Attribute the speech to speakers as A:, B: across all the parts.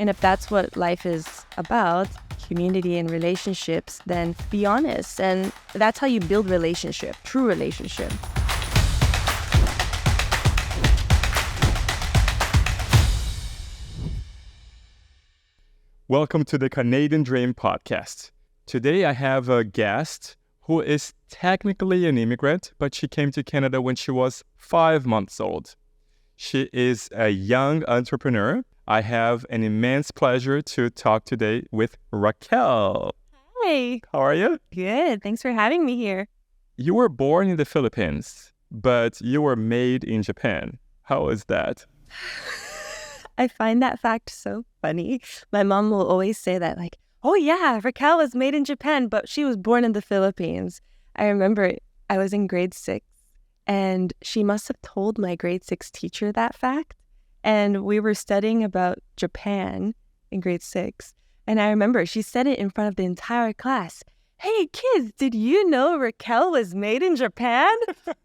A: And if that's what life is about, community and relationships, then be honest. And that's how you build relationship, true relationship.
B: Welcome to the Canadian Dream podcast. Today I have a guest who is technically an immigrant, but she came to Canada when she was 5 months old. She is a young entrepreneur. I have an immense pleasure to talk today with Raquel.
A: Hey.
B: How are you?
A: Good. Thanks for having me here.
B: You were born in the Philippines, but you were made in Japan. How is that?
A: I find that fact so funny. My mom will always say that, like, oh yeah, Raquel was made in Japan, but she was born in the Philippines. I remember I was in grade 6, and she must have told my grade 6 teacher that fact. And we were studying about Japan in grade 6. And I remember she said it in front of the entire class. Hey kids, did you know Raquel was made in Japan?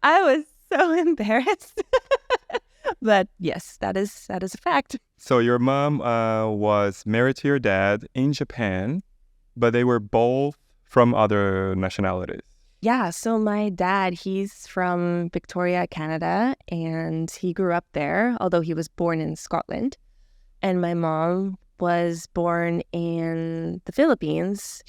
A: I was so embarrassed. But yes, that is a fact.
B: So your mom was married to your dad in Japan, but they were both from other nationalities.
A: Yeah, so my dad, he's from Victoria, Canada, and he grew up there, although he was born in Scotland. And my mom was born in the Philippines.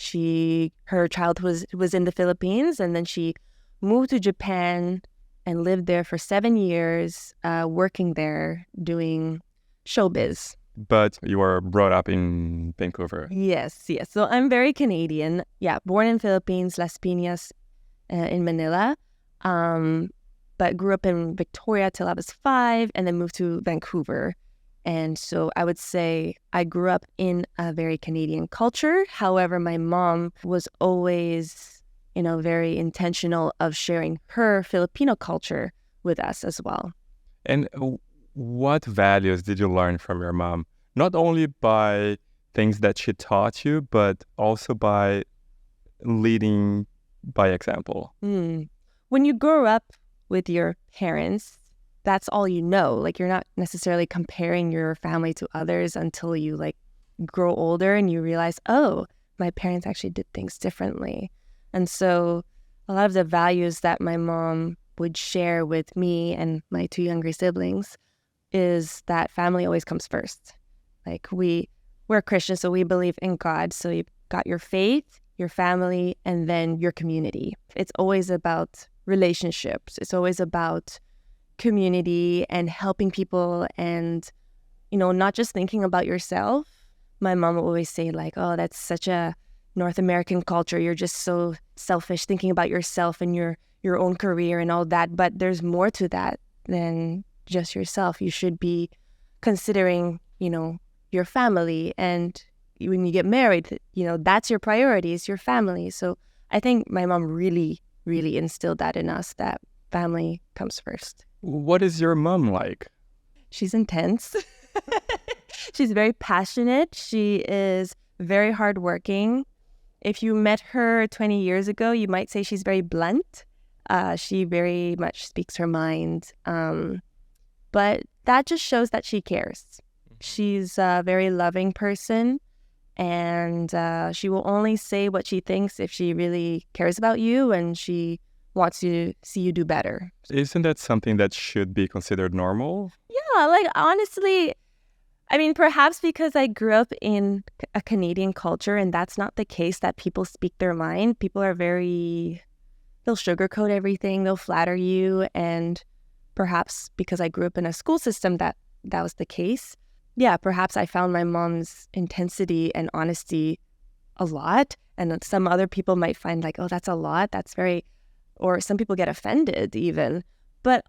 A: Her childhood was in the Philippines, and then she moved to Japan and lived there for 7 years, working there, doing showbiz.
B: But you were brought up in Vancouver.
A: Yes. So I'm very Canadian. Yeah, born in Philippines, Las Piñas, in Manila, but grew up in Victoria till I was 5, and then moved to Vancouver. And so I would say I grew up in a very Canadian culture. However, my mom was always very intentional of sharing her Filipino culture with us as well.
B: And what values did you learn from your mom? Not only by things that she taught you, but also by leading by example.
A: When you grow up with your parents, that's all you know. Like, you're not necessarily comparing your family to others until you grow older and you realize, oh, my parents actually did things differently. And so a lot of the values that my mom would share with me and my 2 younger siblings is that family always comes first. Like, we're Christians, so we believe in God. So you've got your faith, your family, and then your community. It's always about relationships. It's always about community and helping people and, not just thinking about yourself. My mom would always say, oh, that's such a North American culture. You're just so selfish, thinking about yourself and your own career and all that. But there's more to that than just yourself. You should be considering, your family. And when you get married, that's your priority, is your family. So I think my mom really, really instilled that in us, that family comes first.
B: What is your mom like?
A: She's intense. She's very passionate. She is very hardworking. If you met her 20 years ago, you might say she's very blunt. She very much speaks her mind. But that just shows that she cares. She's a very loving person, and she will only say what she thinks if she really cares about you and she wants to see you do better.
B: Isn't that something that should be considered normal?
A: Yeah, honestly, perhaps because I grew up in a Canadian culture, and that's not the case, that people speak their mind. People are they'll sugarcoat everything, they'll flatter you, and perhaps because I grew up in a school system that was the case. Yeah, perhaps I found my mom's intensity and honesty a lot, and some other people might find oh, that's a lot, or some people get offended even. But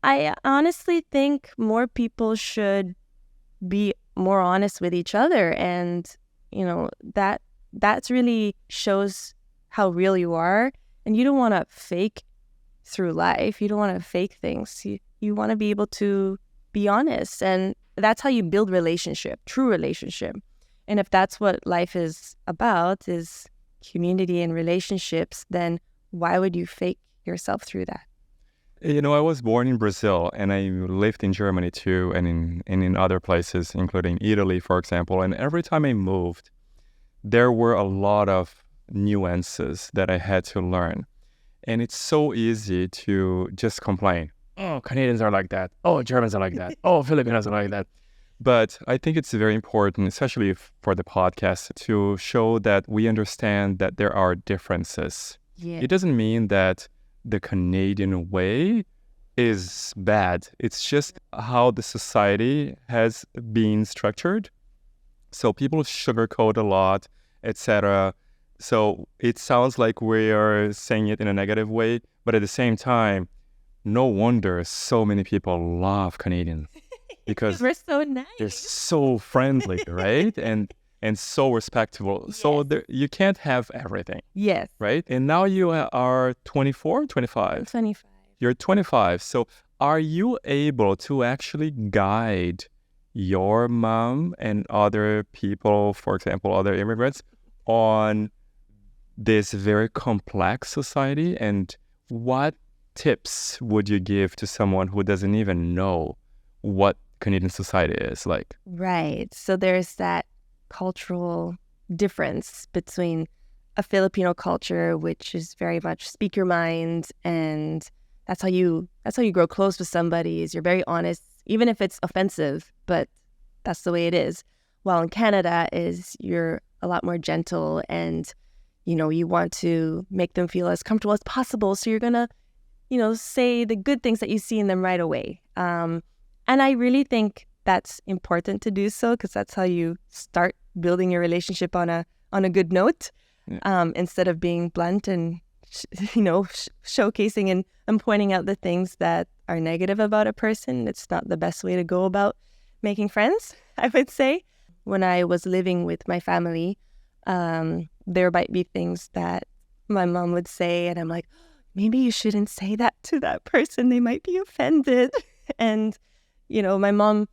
A: I honestly think more people should be more honest with each other, and that's really shows how real you are. And you don't want to fake through life. You don't want to fake things. You want to be able to be honest, and that's how you build relationship, true relationship. And if that's what life is about, is community and relationships, then why would you fake yourself through that?
B: I was born in Brazil and I lived in Germany too, and in other places, including Italy, for example. And every time I moved, there were a lot of nuances that I had to learn. And it's so easy to just complain. Oh, Canadians are like that. Oh, Germans are like that. Oh, Filipinos are like that. But I think it's very important, especially for the podcast, to show that we understand that there are differences.
A: Yeah.
B: It doesn't mean that the Canadian way is bad. It's just how the society has been structured. So people sugarcoat a lot, etc. So it sounds like we are saying it in a negative way, but at the same time, no wonder so many people love Canadians because
A: We're so nice.
B: they're so friendly, right? And so respectable. So you can't have everything,
A: Yes.
B: right? And now you are 24, 25.
A: 25.
B: You're 25. So are you able to actually guide your mom and other people, for example, other immigrants, on this very complex society? And what tips would you give to someone who doesn't even know what Canadian society is like?
A: Right. So there's that cultural difference between a Filipino culture, which is very much speak your mind, and that's how you grow close with somebody, is you're very honest, even if it's offensive, but that's the way it is. While in Canada is you're a lot more gentle, and you want to make them feel as comfortable as possible. So you're gonna, say the good things that you see in them right away. And I really think that's important to do so, because that's how you start building your relationship on a good note, instead of being blunt and showcasing and pointing out the things that are negative about a person. It's not the best way to go about making friends, I would say. When I was living with my family, there might be things that my mom would say, and I'm like, maybe you shouldn't say that to that person. They might be offended. And, my mom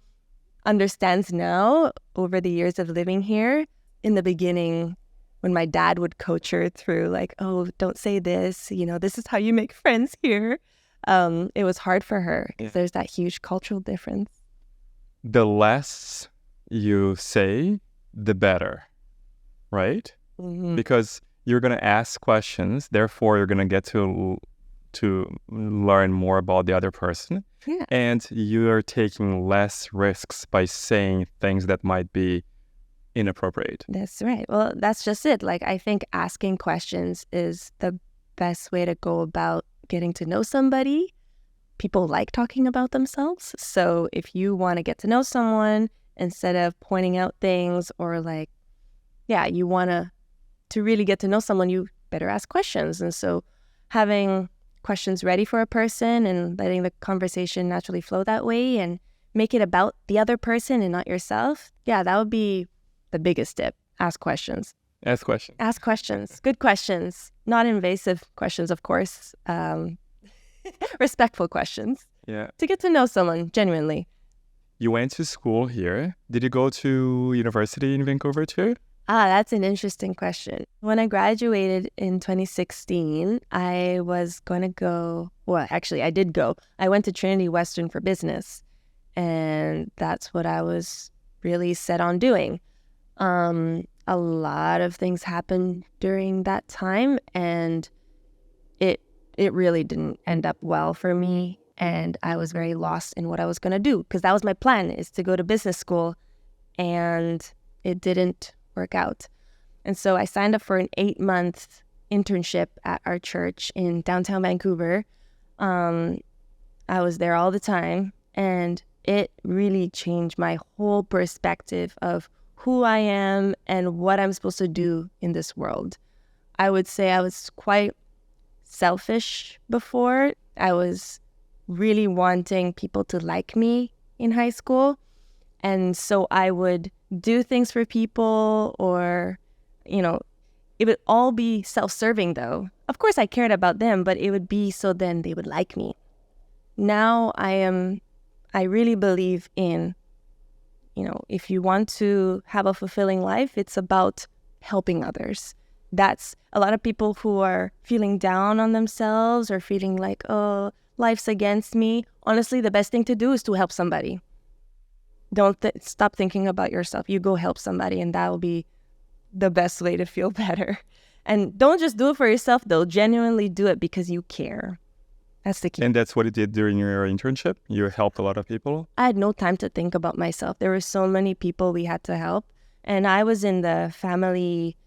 A: understands now over the years of living here. In the beginning, when my dad would coach her through like, oh, don't say this, this is how you make friends here. It was hard for her because there's that huge cultural difference.
B: The less you say, the better, right?
A: Mm-hmm.
B: Because you're going to ask questions, therefore you're going to get to learn more about the other person.
A: Yeah.
B: And you're taking less risks by saying things that might be inappropriate.
A: That's right. Well, that's just it. Like, I think asking questions is the best way to go about getting to know somebody. People like talking about themselves. So if you want to get to know someone, instead of pointing out things, or you want to really get to know someone, you better ask questions. And so having questions ready for a person and letting the conversation naturally flow that way and make it about the other person and not yourself. Yeah, that would be the biggest tip. Ask questions.
B: Ask questions.
A: Ask questions. Good questions. Not invasive questions, of course. Respectful questions.
B: Yeah.
A: To get to know someone genuinely.
B: You went to school here. Did you go to university in Vancouver too?
A: That's an interesting question. When I graduated in 2016, I was going to go, well, actually, I did go. I went to Trinity Western for business, and that's what I was really set on doing. A lot of things happened during that time, and it really didn't end up well for me, and I was very lost in what I was going to do, because that was my plan, is to go to business school, and it didn't work out. And so I signed up for an 8-month internship at our church in downtown Vancouver. I was there all the time, and it really changed my whole perspective of who I am and what I'm supposed to do in this world. I would say I was quite selfish before. I was really wanting people to like me in high school. And so I would do things for people, or, it would all be self-serving though. Of course I cared about them, but it would be so then they would like me. Now I really believe in, if you want to have a fulfilling life, it's about helping others. That's a lot of people who are feeling down on themselves or feeling like, oh, life's against me, honestly, the best thing to do is to help somebody. Don't stop thinking about yourself. You go help somebody, and that will be the best way to feel better. And don't just do it for yourself, though. Genuinely do it because you care. That's the key.
B: And that's what you did during your internship? You helped a lot of people?
A: I had no time to think about myself. There were so many people we had to help. And I was in the family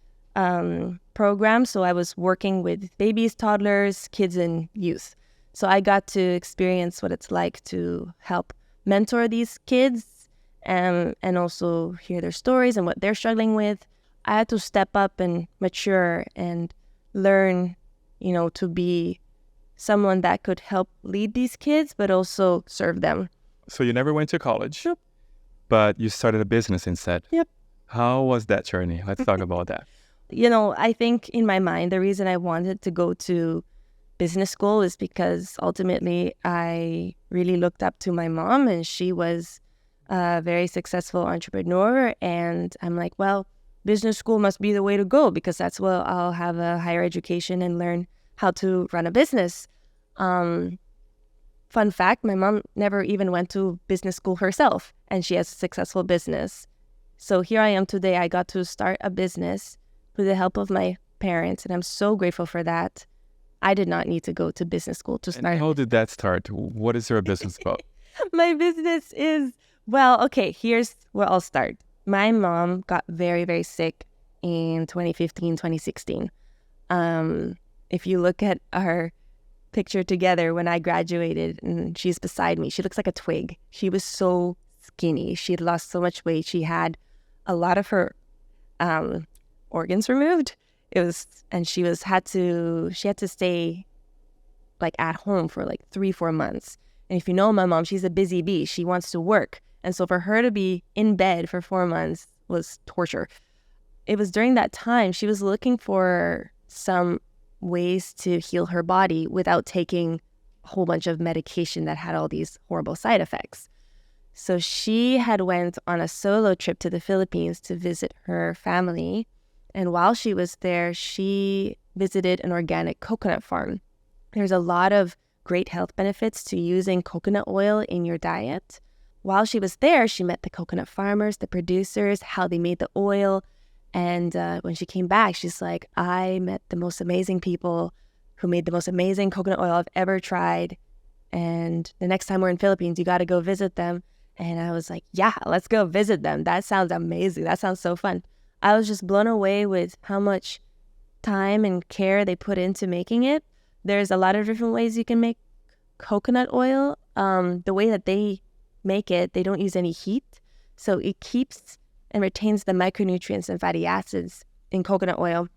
A: program, so I was working with babies, toddlers, kids, and youth. So I got to experience what it's like to help mentor these kids and also hear their stories and what they're struggling with. I had to step up and mature and learn, to be someone that could help lead these kids, but also serve them.
B: So you never went to college,
A: Yep.
B: but you started a business instead.
A: Yep.
B: How was that journey? Let's talk about that.
A: I think in my mind, the reason I wanted to go to business school is because ultimately I really looked up to my mom, and she was a very successful entrepreneur. And I'm like, well, business school must be the way to go because that's where I'll have a higher education and learn how to run a business. Fun fact, my mom never even went to business school herself, and she has a successful business. So here I am today. I got to start a business with the help of my parents, and I'm so grateful for that. I did not need to go to business school to start.
B: And how did that start? What is your business about?
A: My business is, okay, here's where I'll start. My mom got very, very sick in 2015, 2016. If you look at our picture together when I graduated and she's beside me, she looks like a twig. She was so skinny. She had lost so much weight. She had a lot of her organs removed. She had to stay like at home for like 3-4 months. And if you know my mom, she's a busy bee. She wants to work. And so for her to be in bed for 4 months was torture. It was during that time she was looking for some ways to heal her body without taking a whole bunch of medication that had all these horrible side effects. So she had went on a solo trip to the Philippines to visit her family. And while she was there, she visited an organic coconut farm. There's a lot of great health benefits to using coconut oil in your diet. While she was there, she met the coconut farmers, the producers, how they made the oil. And when she came back, she's like, I met the most amazing people who made the most amazing coconut oil I've ever tried. And the next time we're in Philippines, you got to go visit them. And I was like, yeah, let's go visit them. That sounds amazing. That sounds so fun. I was just blown away with how much time and care they put into making it. There's a lot of different ways you can make coconut oil. The way that they make it, they don't use any heat. So it keeps and retains the micronutrients and fatty acids in coconut oil,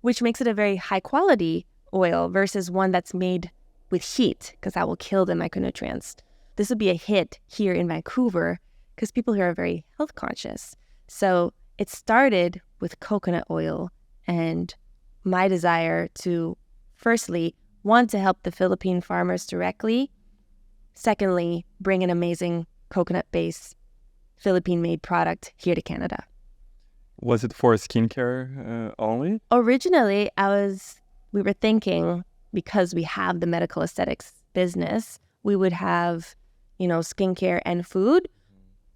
A: which makes it a very high quality oil versus one that's made with heat, because that will kill the micronutrients. This would be a hit here in Vancouver because people here are very health conscious. So it started with coconut oil and my desire to, firstly, want to help the Philippine farmers directly. Secondly, bring an amazing coconut-based Philippine-made product here to Canada.
B: Was it for skincare only?
A: Originally, we were thinking, because we have the medical aesthetics business, we would have, skincare and food.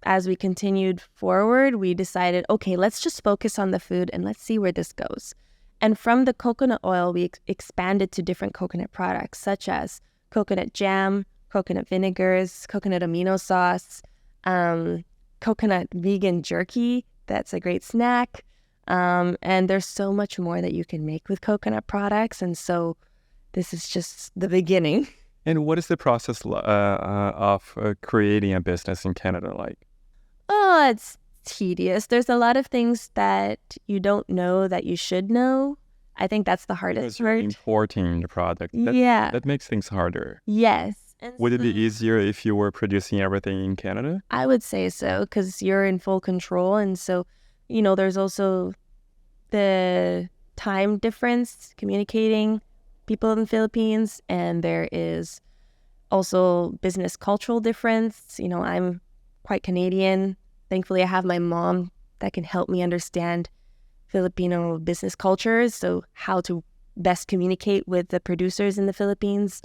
A: As we continued forward, we decided, okay, let's just focus on the food and let's see where this goes. And from the coconut oil, we expanded to different coconut products, such as coconut jam, coconut vinegars, coconut amino sauce, coconut vegan jerky. That's a great snack. And there's so much more that you can make with coconut products. And so this is just the beginning.
B: And what is the process of creating a business in Canada like?
A: Oh, it's tedious. There's a lot of things that you don't know that you should know. I think that's the hardest part.
B: Importing the product. That makes things harder.
A: Yes. And
B: would it be easier if you were producing everything in Canada?
A: I would say so, because you're in full control. And so, there's also the time difference communicating people in the Philippines, and there is also business cultural difference. I'm quite Canadian. Thankfully, I have my mom that can help me understand Filipino business cultures, so how to best communicate with the producers in the Philippines.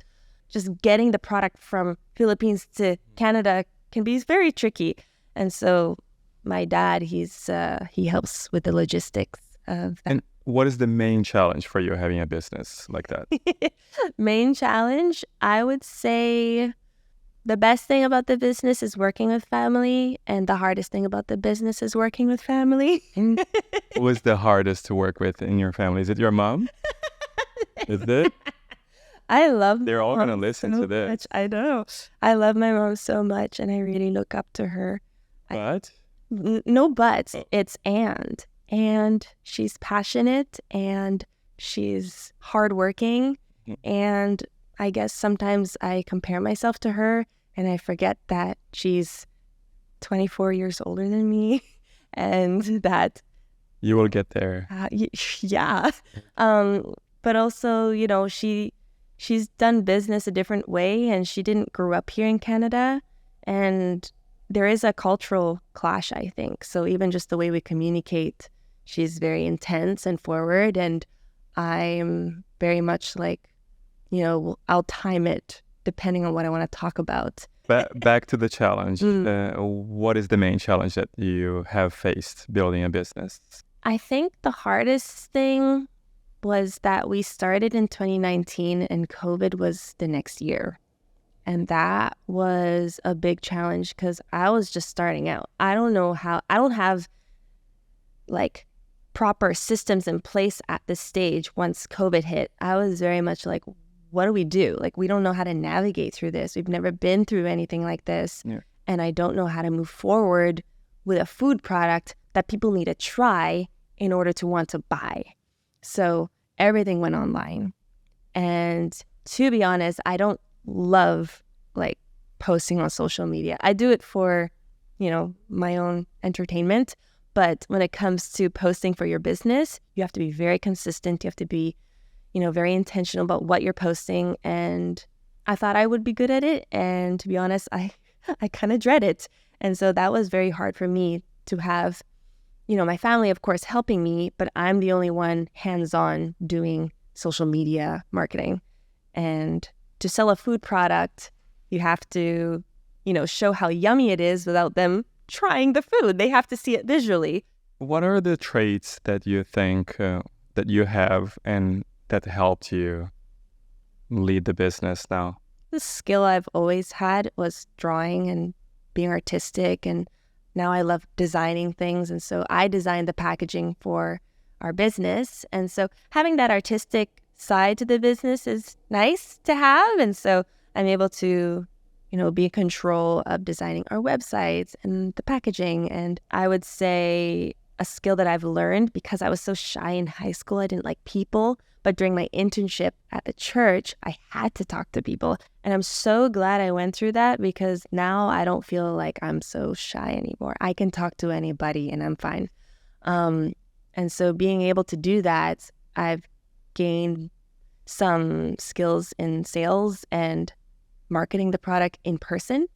A: just getting the product from Philippines to Canada can be very tricky. And so my dad, he helps with the logistics of that.
B: And what is the main challenge for you having a business like that?
A: Main challenge, I would say the best thing about the business is working with family, and the hardest thing about the business is working with family.
B: Who was the hardest to work with in your family? Is it your mom? Is it?
A: I love
B: They're all
A: my
B: going to
A: mom
B: listen
A: so
B: to this.
A: much. I know. I love my mom so much, and I really look up to her.
B: But?
A: No buts.
B: Oh.
A: It's and she's passionate, and she's hardworking, and I guess sometimes I compare myself to her, and I forget that she's 24 years older than me, and that
B: You will get there.
A: yeah. But also, you know, she's done business a different way, and she didn't grow up here in Canada, and there is a cultural clash, I think. So even just the way we communicate, she's very intense and forward, and I'm very much like, you know, I'll time it depending on what I want to talk about.
B: Back to the challenge. What is the main challenge that you have faced building a business?
A: I think the hardest thing was that we started in 2019 and COVID was the next year. And that was a big challenge because I was just starting out. I don't have like proper systems in place at this stage once COVID hit. I was very much like, what do we do? Like, we don't know how to navigate through this. We've never been through anything like this.
B: Yeah.
A: And I don't know how to move forward with a food product that people need to try in order to want to buy. So everything went online. And to be honest, I don't love like posting on social media. I do it for, you know, my own entertainment. But when it comes to posting for your business, you have to be very consistent. You have to be, you know, very intentional about what you're posting. And I thought I would be good at it. And to be honest, I kind of dread it. And so that was very hard for me to have, you know, my family, of course, helping me, but I'm the only one hands-on doing social media marketing. And to sell a food product, you have to, you know, show how yummy it is without them trying the food. They have to see it visually.
B: What are the traits that you think that you have and that helped you lead the business now?
A: The skill I've always had was drawing and being artistic, and now I love designing things. And so I designed the packaging for our business. And so having that artistic side to the business is nice to have. And so I'm able to, you know, be in control of designing our websites and the packaging. And I would say a skill that I've learned because I was so shy in high school, I didn't like people. But during my internship at the church, I had to talk to people. And I'm so glad I went through that because now I don't feel like I'm so shy anymore. I can talk to anybody and I'm fine. And so being able to do that, I've gained some skills in sales and marketing the product in person.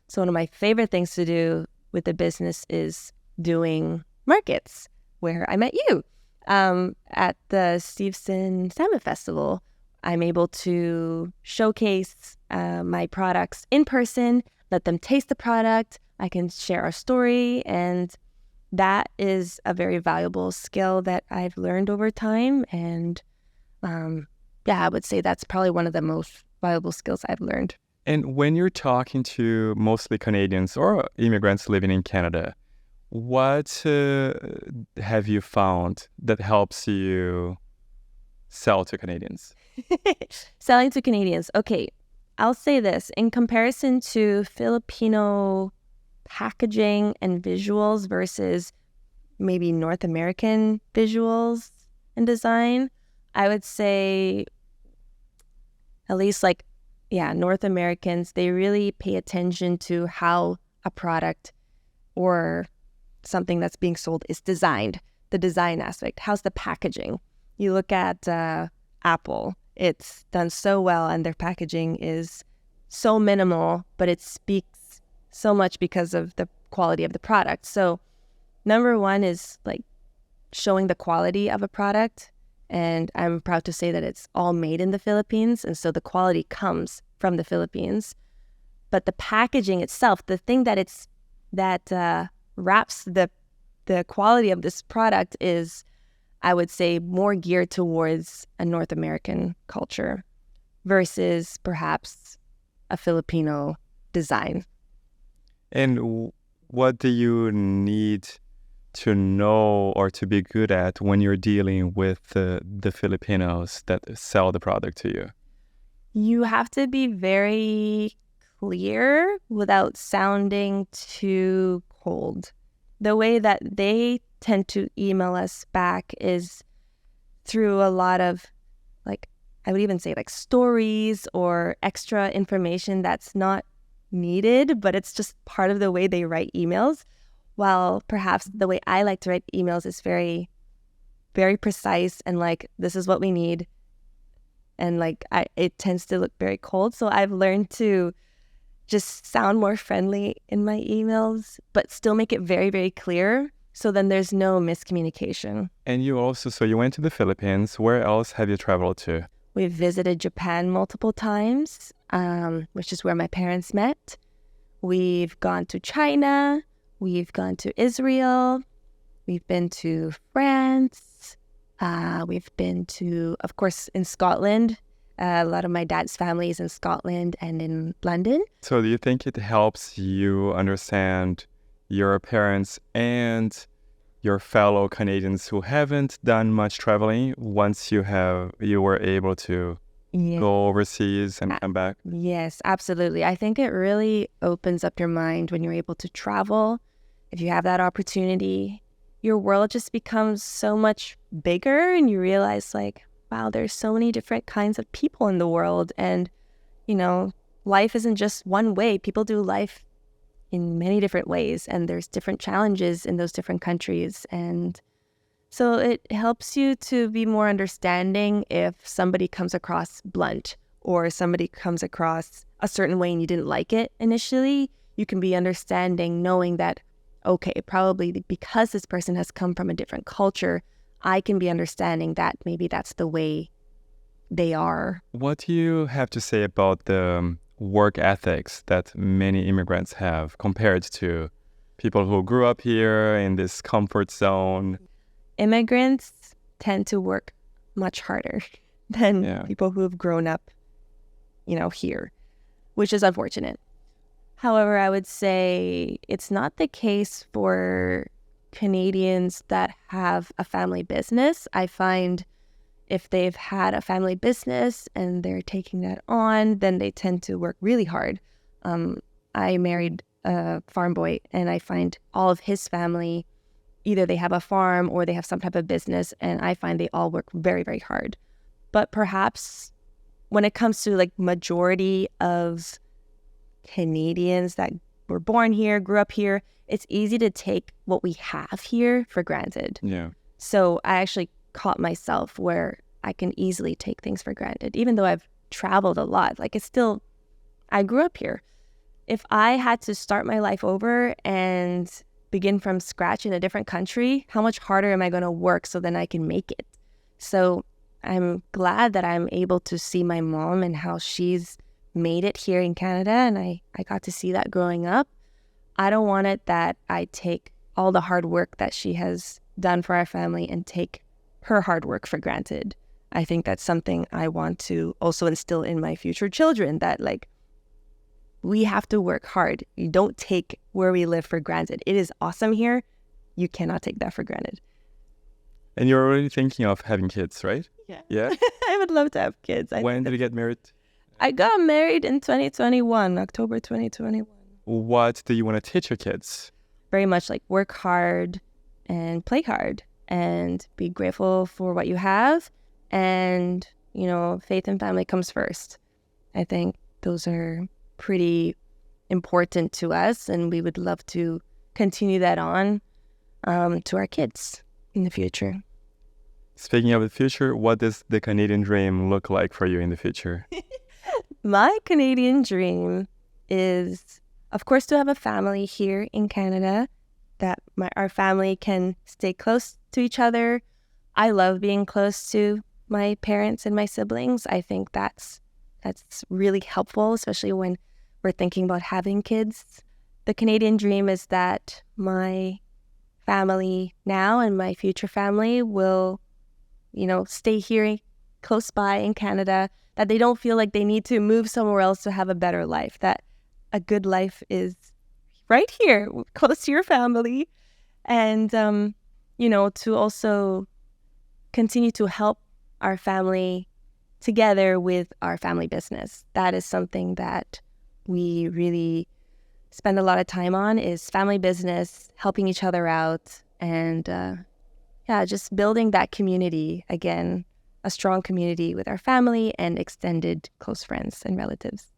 A: So one of my favorite things to do with the business is doing markets, where I met you. At the Stevenson Salmon Festival, I'm able to showcase my products in person, let them taste the product. I can share our story, and that is a very valuable skill that I've learned over time. And I would say that's probably one of the most valuable skills I've learned.
B: And when you're talking to mostly Canadians or immigrants living in Canada, what have you found that helps you sell to Canadians?
A: Selling to Canadians. Okay, I'll say this. In comparison to Filipino packaging and visuals versus maybe North American visuals and design, I would say at least North Americans, they really pay attention to how a product or something that's being sold is designed, the design aspect. How's the packaging? You look at Apple, it's done so well and their packaging is so minimal, but it speaks so much because of the quality of the product. So number one is like showing the quality of a product. And I'm proud to say that it's all made in the Philippines. And so the quality comes from the Philippines. But the packaging itself, the thing that wraps the quality of this product is, I would say, more geared towards a North American culture versus perhaps a Filipino design.
B: And what do you need to know or to be good at when you're dealing with the Filipinos that sell the product to you?
A: You have to be very clear without sounding too cold. The way that they tend to email us back is through a lot of, like, I would even say like stories or extra information that's not needed, but it's just part of the way they write emails. While perhaps the way I like to write emails is very, very precise and like, this is what we need. And like, it tends to look very cold. So I've learned to just sound more friendly in my emails, but still make it very, very clear. So then there's no miscommunication.
B: And so you went to the Philippines. Where else have you traveled to?
A: We've visited Japan multiple times, which is where my parents met. We've gone to China. We've gone to Israel. We've been to France. We've been to, of course, in Scotland. A lot of my dad's family is in Scotland and in London.
B: So do you think it helps you understand your parents and your fellow Canadians who haven't done much traveling once you were able to go overseas and come back?
A: Yes, absolutely. I think it really opens up your mind when you're able to travel. If you have that opportunity, your world just becomes so much bigger and you realize like, wow, there's so many different kinds of people in the world. And, you know, life isn't just one way. People do life in many different ways, and there's different challenges in those different countries. And so it helps you to be more understanding if somebody comes across blunt or somebody comes across a certain way and you didn't like it initially. You can be understanding, knowing that, okay, probably because this person has come from a different culture, I can be understanding that maybe that's the way they are.
B: What do you have to say about the work ethics that many immigrants have compared to people who grew up here in this comfort zone?
A: Immigrants tend to work much harder than people who have grown up, here, which is unfortunate. However, I would say it's not the case for Canadians that have a family business. I find if they've had a family business and they're taking that on, then they tend to work really hard. I married a farm boy, and I find all of his family, either they have a farm or they have some type of business, and I find they all work very, very hard. But perhaps when it comes to like majority of Canadians that were born here, grew up here, it's easy to take what we have here for granted.
B: Yeah.
A: So I actually caught myself where I can easily take things for granted, even though I've traveled a lot. Like I grew up here. If I had to start my life over and begin from scratch in a different country, how much harder am I going to work so then I can make it? So I'm glad that I'm able to see my mom and how she's made it here in Canada, and I got to see that growing up. I don't want it that I take all the hard work that she has done for our family and take her hard work for granted. I think that's something I want to also instill in my future children, that like, we have to work hard. You don't take where we live for granted. It is awesome here. You cannot take that for granted.
B: And you're already thinking of having kids, right? Yeah?
A: I would love to have kids.
B: When did you get married?
A: I got married in 2021, October 2021.
B: What do you want to teach your kids?
A: Very much like work hard and play hard and be grateful for what you have. And, faith and family comes first. I think those are pretty important to us, and we would love to continue that on to our kids in the future.
B: Speaking of the future, what does the Canadian dream look like for you in the future?
A: My Canadian dream is, of course, to have a family here in Canada, that our family can stay close to each other. I love being close to my parents and my siblings. I think that's That's really helpful, especially when we're thinking about having kids. The Canadian dream is that my family now and my future family will, stay here close by in Canada, that they don't feel like they need to move somewhere else to have a better life, that a good life is right here, close to your family. And, to also continue to help our family together with our family business. That is something that we really spend a lot of time on, is family business, helping each other out, and just building that community again, a strong community with our family and extended close friends and relatives.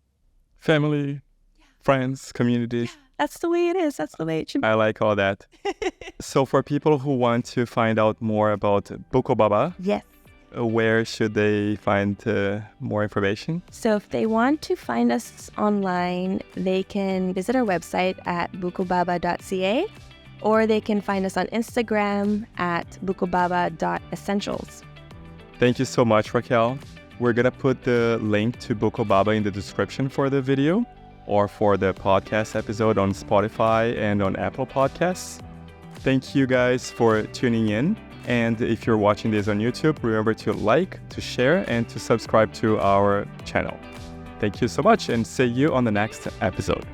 B: Family, friends, community.
A: That's the way it is. That's the way it should be.
B: I like all that. So for people who want to find out more about Bukobaba,
A: Yes.
B: Where should they find more information?
A: So if they want to find us online, they can visit our website at bukobaba.ca, or they can find us on Instagram at bukobaba.essentials.
B: Thank you so much, Raquel. We're going to put the link to Bukobaba in the description for the video or for the podcast episode on Spotify and on Apple Podcasts. Thank you guys for tuning in. And if you're watching this on YouTube, remember to like, to share, and to subscribe to our channel. Thank you so much, and see you on the next episode.